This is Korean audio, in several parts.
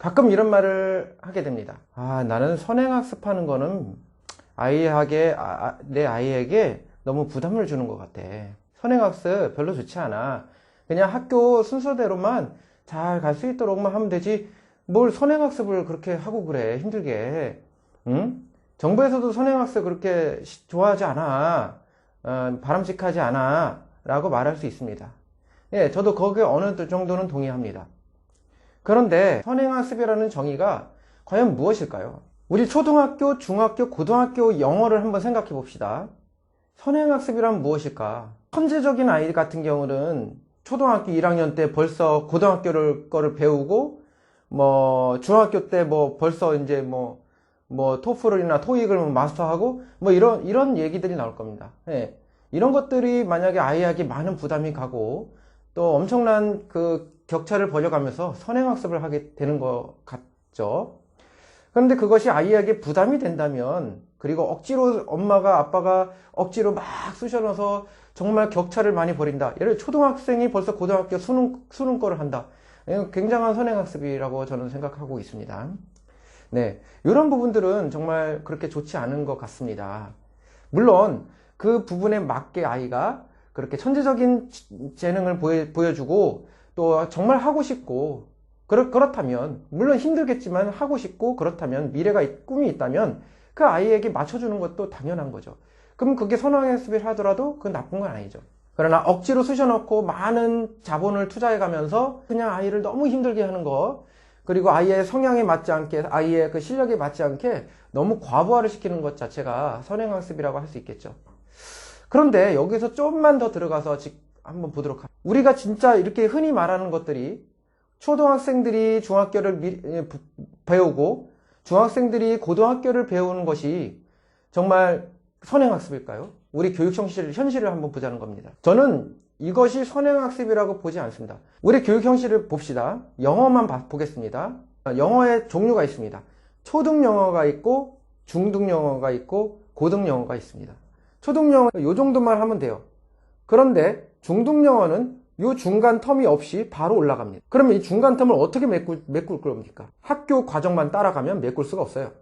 가끔 이런 말을 하게 됩니다. 나는 선행학습하는 거는 내 아이에게 너무 부담을 주는 것 같아. 선행학습 별로 좋지 않아. 그냥 학교 순서대로만 잘 갈 수 있도록만 하면 되지. 뭘 선행학습을 그렇게 하고 그래. 힘들게. 응? 정부에서도 선행학습 그렇게 좋아하지 않아. 바람직하지 않아. 라고 말할 수 있습니다. 예, 저도 거기에 어느 정도는 동의합니다. 그런데 선행학습이라는 정의가 과연 무엇일까요? 우리 초등학교, 중학교, 고등학교 영어를 한번 생각해 봅시다. 선행학습이란 무엇일까? 천재적인 아이 같은 경우는 초등학교 1학년 때 벌써 거를 배우고, 중학교 때 벌써 이제 토플이나 토익을 마스터하고, 이런 얘기들이 나올 겁니다. 예. 이런 것들이 만약에 아이에게 많은 부담이 가고, 또 엄청난 그 격차를 벌여가면서 선행학습을 하게 되는 것 같죠. 그런데 그것이 아이에게 부담이 된다면, 그리고 억지로 엄마가 아빠가 억지로 막 쑤셔넣어서 정말 격차를 많이 벌인다. 예를 들어 초등학생이 벌써 고등학교 수능 거를 한다. 굉장한 선행학습이라고 저는 생각하고 있습니다. 네, 이런 부분들은 정말 그렇게 좋지 않은 것 같습니다. 물론 그 부분에 맞게 아이가 그렇게 천재적인 재능을 보여주고 또 정말 하고 싶고 그렇다면, 물론 힘들겠지만 하고 싶고 그렇다면, 꿈이 있다면 그 아이에게 맞춰주는 것도 당연한 거죠. 그럼 그게 선행학습을 하더라도 그건 나쁜 건 아니죠. 그러나 억지로 쑤셔넣고 많은 자본을 투자해가면서 그냥 아이를 너무 힘들게 하는 거, 그리고 아이의 성향에 맞지 않게, 아이의 그 실력에 맞지 않게 너무 과부하를 시키는 것 자체가 선행학습이라고 할 수 있겠죠. 그런데 여기서 좀만 더 들어가서 한번 보도록 합니다. 우리가 진짜 이렇게 흔히 말하는 것들이 초등학생들이 중학교를 배우고 중학생들이 고등학교를 배우는 것이 정말 선행학습일까요? 우리 교육 현실을 한번 보자는 겁니다. 저는 이것이 선행학습이라고 보지 않습니다. 우리 교육 현실을 봅시다. 영어만 보겠습니다. 영어의 종류가 있습니다. 초등 영어가 있고 중등 영어가 있고 고등 영어가 있습니다. 초등 영어 이 정도만 하면 돼요. 그런데 중등 영어는 이 중간 텀이 없이 바로 올라갑니다. 그러면 이 중간 텀을 어떻게 메꿀 겁니까? 학교 과정만 따라가면 메꿀 수가 없어요.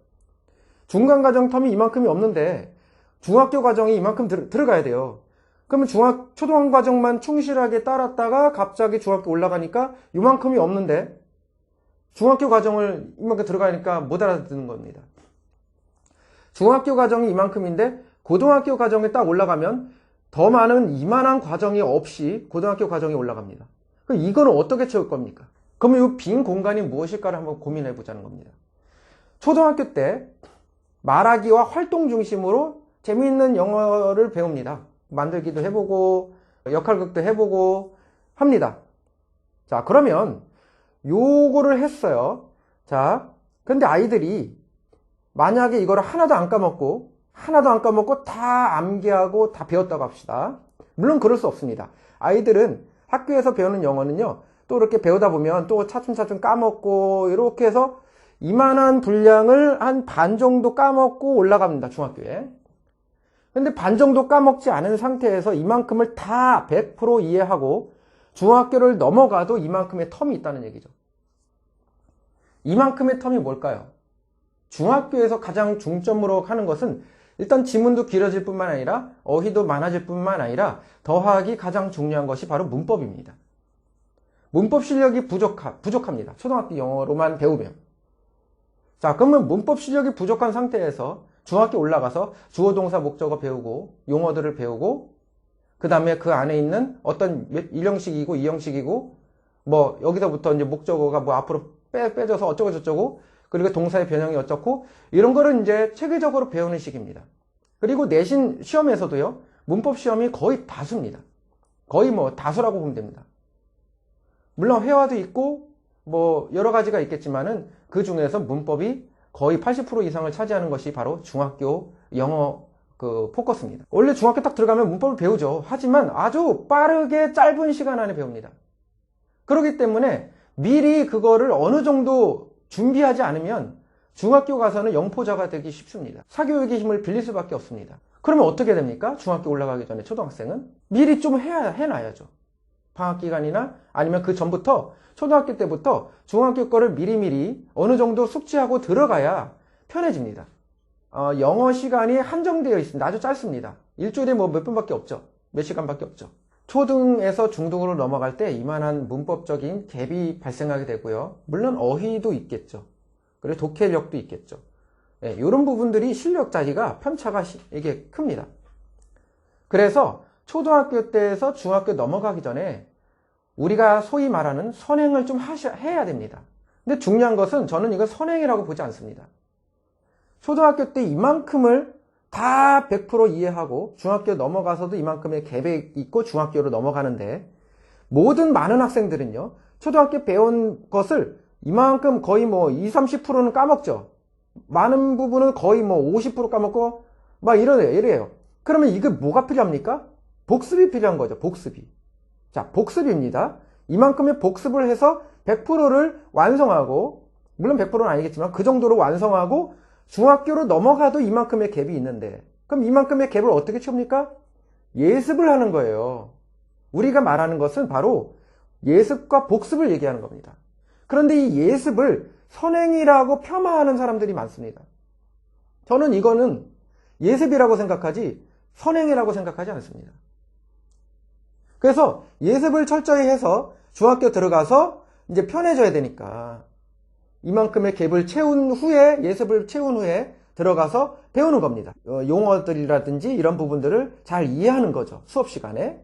중간 과정 텀이 이만큼이 없는데 중학교 과정이 이만큼 들어가야 돼요. 그러면 초등 과정만 충실하게 따랐다가 갑자기 중학교 올라가니까 이만큼이 없는데 중학교 과정을 이만큼 들어가니까 못 알아듣는 겁니다. 중학교 과정이 이만큼인데 고등학교 과정에 딱 올라가면 더 많은 이만한 과정이 없이 고등학교 과정에 올라갑니다. 그럼 이거는 어떻게 채울 겁니까? 그러면 이 빈 공간이 무엇일까를 한번 고민해 보자는 겁니다. 초등학교 때 말하기와 활동 중심으로 재미있는 영어를 배웁니다. 만들기도 해보고 역할극도 해보고 합니다. 자, 그러면 요거를 했어요. 자, 근데 아이들이 만약에 이거를 하나도 안 까먹고 다 암기하고 다 배웠다고 합시다. 물론 그럴 수 없습니다. 아이들은 학교에서 배우는 영어는요, 또 이렇게 배우다 보면 또 차츰차츰 까먹고 이렇게 해서 이만한 분량을 한 반 정도 까먹고 올라갑니다. 중학교에. 근데 반 정도 까먹지 않은 상태에서 이만큼을 다 100% 이해하고 중학교를 넘어가도 이만큼의 텀이 있다는 얘기죠. 이만큼의 텀이 뭘까요? 중학교에서 가장 중점으로 하는 것은 일단 지문도 길어질 뿐만 아니라 어휘도 많아질 뿐만 아니라 더하기 가장 중요한 것이 바로 문법입니다. 문법 실력이 부족합니다. 초등학교 영어로만 배우면. 자, 그러면 문법 실력이 부족한 상태에서 중학교 올라가서 주어 동사 목적어 배우고 용어들을 배우고 그 다음에 그 안에 있는 어떤 1형식이고 2형식이고 여기서부터 이제 목적어가 앞으로 빼져서 어쩌고 저쩌고 그리고 동사의 변형이 어쩌고 이런 거를 이제 체계적으로 배우는 식입니다. 그리고 내신 시험에서도요, 문법 시험이 거의 다수입니다. 거의 다수라고 보면 됩니다. 물론 회화도 있고 여러 가지가 있겠지만은 그 중에서 문법이 거의 80% 이상을 차지하는 것이 바로 중학교 영어 포커스입니다. 원래 중학교 딱 들어가면 문법을 배우죠. 하지만 아주 빠르게 짧은 시간 안에 배웁니다. 그렇기 때문에 미리 그거를 어느 정도 준비하지 않으면 중학교 가서는 영포자가 되기 쉽습니다. 사교육의 힘을 빌릴 수밖에 없습니다. 그러면 어떻게 됩니까? 중학교 올라가기 전에 초등학생은 미리 좀 해놔야죠. 방학 기간이나 아니면 그 전부터 초등학교 때부터 중학교 거를 미리미리 어느 정도 숙지하고 들어가야 편해집니다. 영어 시간이 한정되어 있습니다. 아주 짧습니다. 일주일에 뭐 몇 분밖에 없죠. 몇 시간밖에 없죠. 초등에서 중등으로 넘어갈 때 이만한 문법적인 갭이 발생하게 되고요. 물론 어휘도 있겠죠. 그리고 독해력도 있겠죠. 네, 이런 부분들이 실력 차이가 편차가 이게 큽니다. 그래서 초등학교 때에서 중학교 넘어가기 전에 우리가 소위 말하는 선행을 좀 해야 됩니다. 근데 중요한 것은 저는 이건 선행이라고 보지 않습니다. 초등학교 때 이만큼을 다 100% 이해하고 중학교 넘어가서도 이만큼의 갭이 있고 중학교로 넘어가는데 모든 많은 학생들은요. 초등학교 배운 것을 이만큼 거의 뭐 20, 30%는 까먹죠. 많은 부분은 거의 뭐 50% 까먹고 막 이래요. 그러면 이게 뭐가 필요합니까? 복습이 필요한 거죠. 복습이. 자, 복습입니다. 이만큼의 복습을 해서 100%를 완성하고 물론 100%는 아니겠지만 그 정도로 완성하고 중학교로 넘어가도 이만큼의 갭이 있는데 그럼 이만큼의 갭을 어떻게 채웁니까? 예습을 하는 거예요. 우리가 말하는 것은 바로 예습과 복습을 얘기하는 겁니다. 그런데 이 예습을 선행이라고 폄하하는 사람들이 많습니다. 저는 이거는 예습이라고 생각하지 선행이라고 생각하지 않습니다. 그래서 예습을 철저히 해서 중학교 들어가서 이제 편해져야 되니까 이만큼의 갭을 채운 후에 예습을 채운 후에 들어가서 배우는 겁니다. 용어들이라든지 이런 부분들을 잘 이해하는 거죠. 수업 시간에.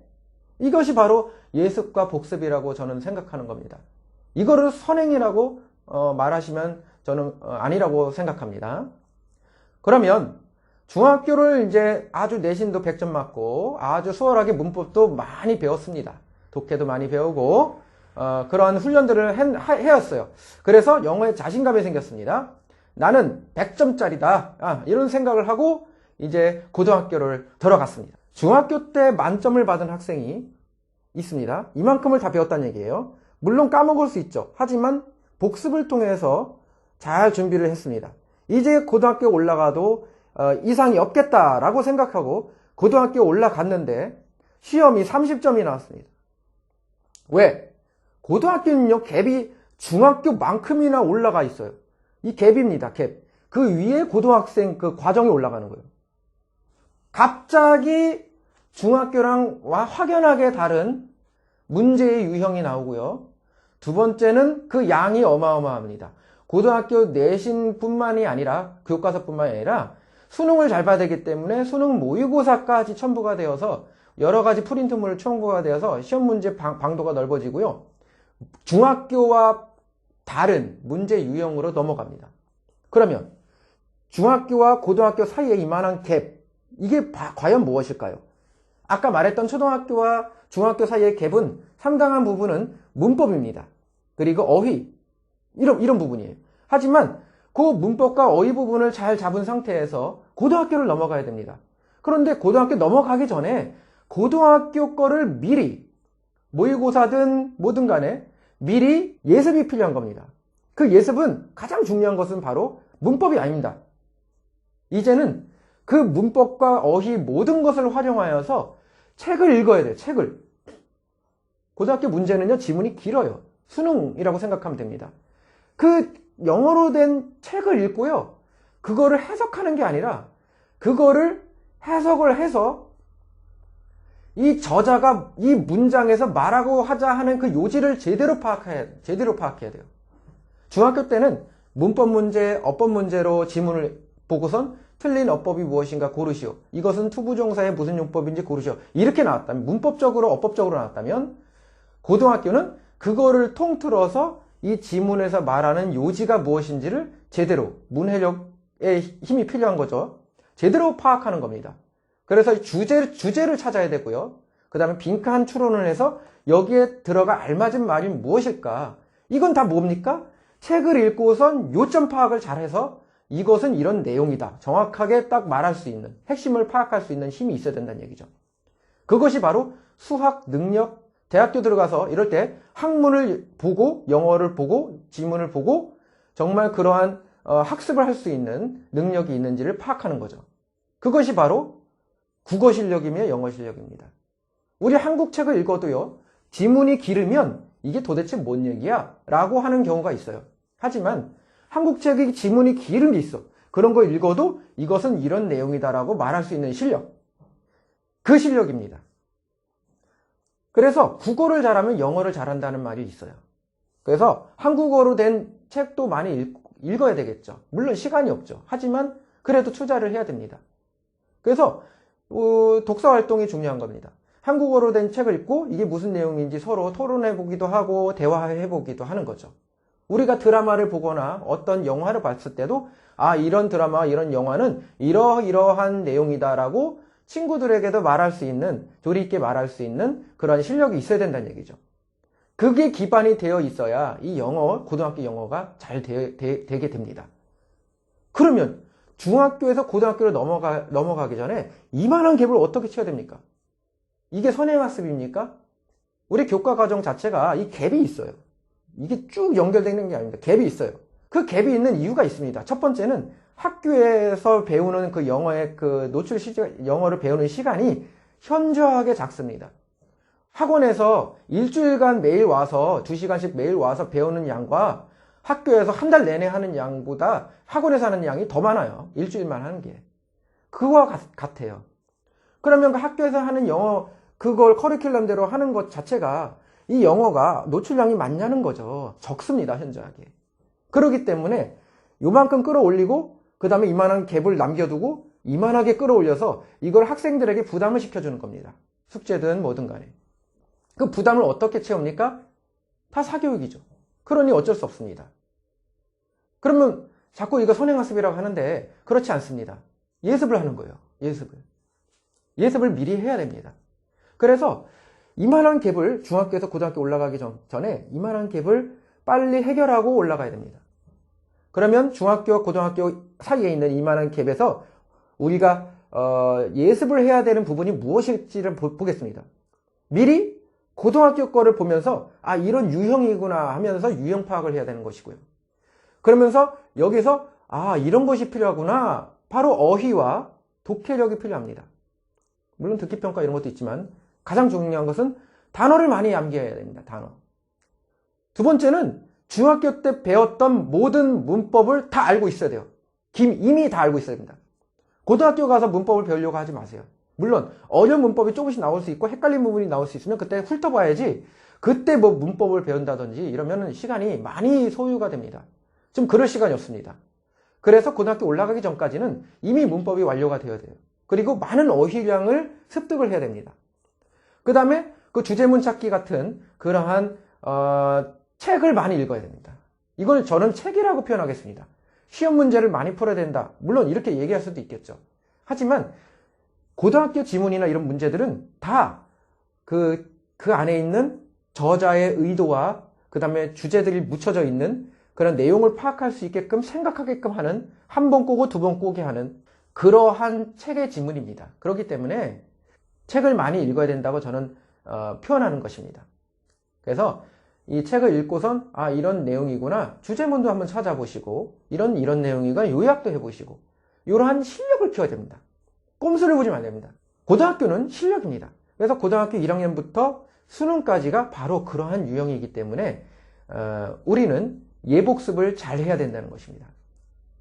이것이 바로 예습과 복습이라고 저는 생각하는 겁니다. 이거를 선행이라고 말하시면 저는 아니라고 생각합니다. 그러면 중학교를 이제 아주 내신도 100점 맞고 아주 수월하게 문법도 많이 배웠습니다. 독해도 많이 배우고 그러한 훈련들을 해왔어요. 그래서 영어에 자신감이 생겼습니다. 나는 100점짜리다. 이런 생각을 하고 이제 고등학교를 들어갔습니다. 중학교 때 만점을 받은 학생이 있습니다. 이만큼을 다 배웠다는 얘기예요. 물론 까먹을 수 있죠. 하지만 복습을 통해서 잘 준비를 했습니다. 이제 고등학교 올라가도 이상이 없겠다라고 생각하고 고등학교 올라갔는데 시험이 30점이 나왔습니다. 왜? 고등학교는요, 갭이 중학교만큼이나 올라가 있어요. 이 갭입니다, 갭. 그 위에 고등학생 그 과정이 올라가는 거예요. 갑자기 중학교랑 확연하게 다른 문제의 유형이 나오고요. 두 번째는 그 양이 어마어마합니다. 고등학교 내신뿐만이 아니라 교과서뿐만이 아니라 수능을 잘 봐야 되기 때문에 수능 모의고사까지 첨부가 되어서 여러 가지 프린트물 첨부가 되어서 시험 문제 방도가 넓어지고요. 중학교와 다른 문제 유형으로 넘어갑니다. 그러면 중학교와 고등학교 사이에 이만한 갭, 이게 과연 무엇일까요? 아까 말했던 초등학교와 중학교 사이의 갭은 상당한 부분은 문법입니다. 그리고 어휘, 이런 부분이에요. 하지만 그 문법과 어휘 부분을 잘 잡은 상태에서 고등학교를 넘어가야 됩니다. 그런데 고등학교 넘어가기 전에 고등학교 거를 미리 모의고사든 뭐든 간에 미리 예습이 필요한 겁니다. 그 예습은 가장 중요한 것은 바로 문법이 아닙니다. 이제는 그 문법과 어휘 모든 것을 활용하여서 책을 읽어야 돼요. 책을. 고등학교 문제는요, 지문이 길어요. 수능이라고 생각하면 됩니다. 그 영어로 된 책을 읽고요. 그거를 해석하는 게 아니라 그거를 해석을 해서 이 저자가 이 문장에서 말하고 하자 하는 그 요지를 제대로 파악해야 돼요. 중학교 때는 문법 문제, 어법 문제로 지문을 보고선 틀린 어법이 무엇인가 고르시오. 이것은 투부정사의 무슨 용법인지 고르시오. 이렇게 나왔다면, 문법적으로, 어법적으로 나왔다면 고등학교는 그거를 통틀어서 이 지문에서 말하는 요지가 무엇인지를 제대로, 문해력의 힘이 필요한 거죠. 제대로 파악하는 겁니다. 그래서 주제를 찾아야 되고요. 그 다음에 빈칸 추론을 해서 여기에 들어가 알맞은 말이 무엇일까? 이건 다 뭡니까? 책을 읽고선 요점 파악을 잘해서 이것은 이런 내용이다. 정확하게 딱 말할 수 있는, 핵심을 파악할 수 있는 힘이 있어야 된다는 얘기죠. 그것이 바로 수학 능력, 대학교 들어가서 이럴 때 학문을 보고, 영어를 보고, 지문을 보고 정말 그러한 학습을 할 수 있는 능력이 있는지를 파악하는 거죠. 그것이 바로 국어 실력이며 영어 실력입니다. 우리 한국 책을 읽어도요, 지문이 길으면 이게 도대체 뭔 얘기야? 라고 하는 경우가 있어요. 하지만 한국 책이 지문이 길은 게 있어. 그런 거 읽어도 이것은 이런 내용이다라고 말할 수 있는 실력. 그 실력입니다. 그래서 국어를 잘하면 영어를 잘한다는 말이 있어요. 그래서 한국어로 된 책도 많이 읽어야 되겠죠. 물론 시간이 없죠. 하지만 그래도 투자를 해야 됩니다. 그래서 독서 활동이 중요한 겁니다. 한국어로 된 책을 읽고 이게 무슨 내용인지 서로 토론해 보기도 하고 대화해 보기도 하는 거죠. 우리가 드라마를 보거나 어떤 영화를 봤을 때도 아, 이런 드라마, 이런 영화는 이러이러한 내용이다라고 친구들에게도 말할 수 있는, 조리 있게 말할 수 있는 그런 실력이 있어야 된다는 얘기죠. 그게 기반이 되어 있어야 이 영어, 고등학교 영어가 잘 되게 됩니다. 그러면 중학교에서 고등학교로 넘어가기 전에 이만한 갭을 어떻게 채워야 됩니까? 이게 선행학습입니까? 우리 교과 과정 자체가 이 갭이 있어요. 이게 쭉 연결되는 게 아닙니다. 갭이 있어요. 그 갭이 있는 이유가 있습니다. 첫 번째는 학교에서 배우는 그 영어의 그 영어를 배우는 시간이 현저하게 작습니다. 학원에서 일주일간 매일 와서 2시간씩 매일 와서 배우는 양과 학교에서 한 달 내내 하는 양보다 학원에서 하는 양이 더 많아요. 일주일만 하는 게. 그거와 같아요. 그러면 그 학교에서 하는 영어, 그걸 커리큘럼대로 하는 것 자체가 이 영어가 노출량이 많냐는 거죠. 적습니다, 현저하게. 그렇기 때문에 요만큼 끌어올리고 그 다음에 이만한 갭을 남겨두고 이만하게 끌어올려서 이걸 학생들에게 부담을 시켜주는 겁니다. 숙제든 뭐든 간에. 그 부담을 어떻게 채웁니까? 다 사교육이죠. 그러니 어쩔 수 없습니다. 그러면 자꾸 이거 선행학습이라고 하는데 그렇지 않습니다. 예습을 하는 거예요. 예습을 미리 해야 됩니다. 그래서 이만한 갭을 중학교에서 고등학교 올라가기 전에 이만한 갭을 빨리 해결하고 올라가야 됩니다. 그러면 중학교, 고등학교 사이에 있는 이만한 갭에서 우리가 예습을 해야 되는 부분이 무엇일지를 보겠습니다. 미리 고등학교 거를 보면서 아, 이런 유형이구나 하면서 유형 파악을 해야 되는 것이고요. 그러면서 여기서 아, 이런 것이 필요하구나. 바로 어휘와 독해력이 필요합니다. 물론 듣기평가 이런 것도 있지만 가장 중요한 것은 단어를 많이 암기해야 됩니다. 단어. 두 번째는 중학교 때 배웠던 모든 문법을 다 알고 있어야 돼요. 이미 다 알고 있어야 됩니다. 고등학교 가서 문법을 배우려고 하지 마세요. 물론 어려운 문법이 조금씩 나올 수 있고 헷갈린 부분이 나올 수 있으면 그때 훑어봐야지 그때 뭐 문법을 배운다든지 이러면 시간이 많이 소요가 됩니다. 좀 그럴 시간이 없습니다. 그래서 고등학교 올라가기 전까지는 이미 문법이 완료가 되어야 돼요. 그리고 많은 어휘량을 습득을 해야 됩니다. 그 다음에 그 주제문 찾기 같은 그러한 책을 많이 읽어야 됩니다. 이걸 저는 책이라고 표현하겠습니다. 시험 문제를 많이 풀어야 된다. 물론 이렇게 얘기할 수도 있겠죠. 하지만 고등학교 지문이나 이런 문제들은 다 그 안에 있는 저자의 의도와 그 다음에 주제들이 묻혀져 있는 그런 내용을 파악할 수 있게끔 생각하게끔 하는 한 번 꼬고 두 번 꼬게 하는 그러한 책의 지문입니다. 그렇기 때문에 책을 많이 읽어야 된다고 저는 표현하는 것입니다. 그래서 이 책을 읽고선 아, 이런 내용이구나. 주제문도 한번 찾아보시고 이런 내용이가 요약도 해보시고 이러한 실력을 키워야 됩니다. 꼼수를 부리면 안 됩니다. 고등학교는 실력입니다. 그래서 고등학교 1학년부터 수능까지가 바로 그러한 유형이기 때문에 우리는 예복습을 잘 해야 된다는 것입니다.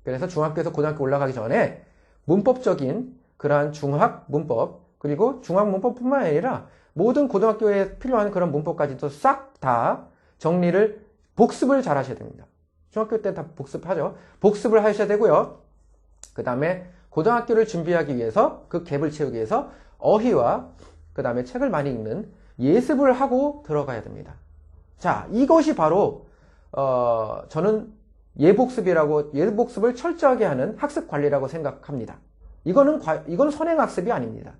그래서 중학교에서 고등학교 올라가기 전에 문법적인 그러한 중학 문법 그리고 중학 문법뿐만 아니라 모든 고등학교에 필요한 그런 문법까지도 싹 다 정리를 복습을 잘 하셔야 됩니다. 중학교 때 다 복습하죠. 복습을 하셔야 되고요. 그 다음에 고등학교를 준비하기 위해서 그 갭을 채우기 위해서 어휘와 그 다음에 책을 많이 읽는 예습을 하고 들어가야 됩니다. 자, 이것이 바로 저는 예복습을 철저하게 하는 학습 관리라고 생각합니다. 이건 선행학습이 아닙니다.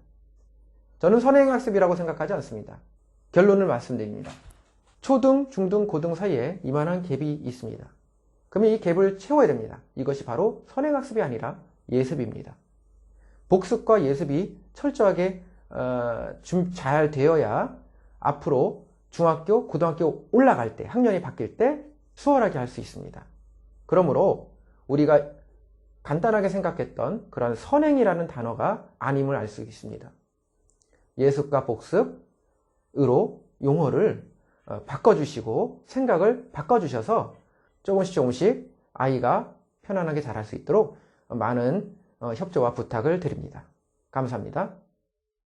저는 선행학습이라고 생각하지 않습니다. 결론을 말씀드립니다. 초등, 중등, 고등 사이에 이만한 갭이 있습니다. 그러면 이 갭을 채워야 됩니다. 이것이 바로 선행학습이 아니라 예습입니다. 복습과 예습이 철저하게 잘 되어야 앞으로 중학교, 고등학교 올라갈 때, 학년이 바뀔 때 수월하게 할 수 있습니다. 그러므로 우리가 간단하게 생각했던 그런 선행이라는 단어가 아님을 알 수 있습니다. 예습과 복습으로 용어를 바꿔주시고 생각을 바꿔주셔서 조금씩 아이가 편안하게 자랄 수 있도록 많은 협조와 부탁을 드립니다. 감사합니다.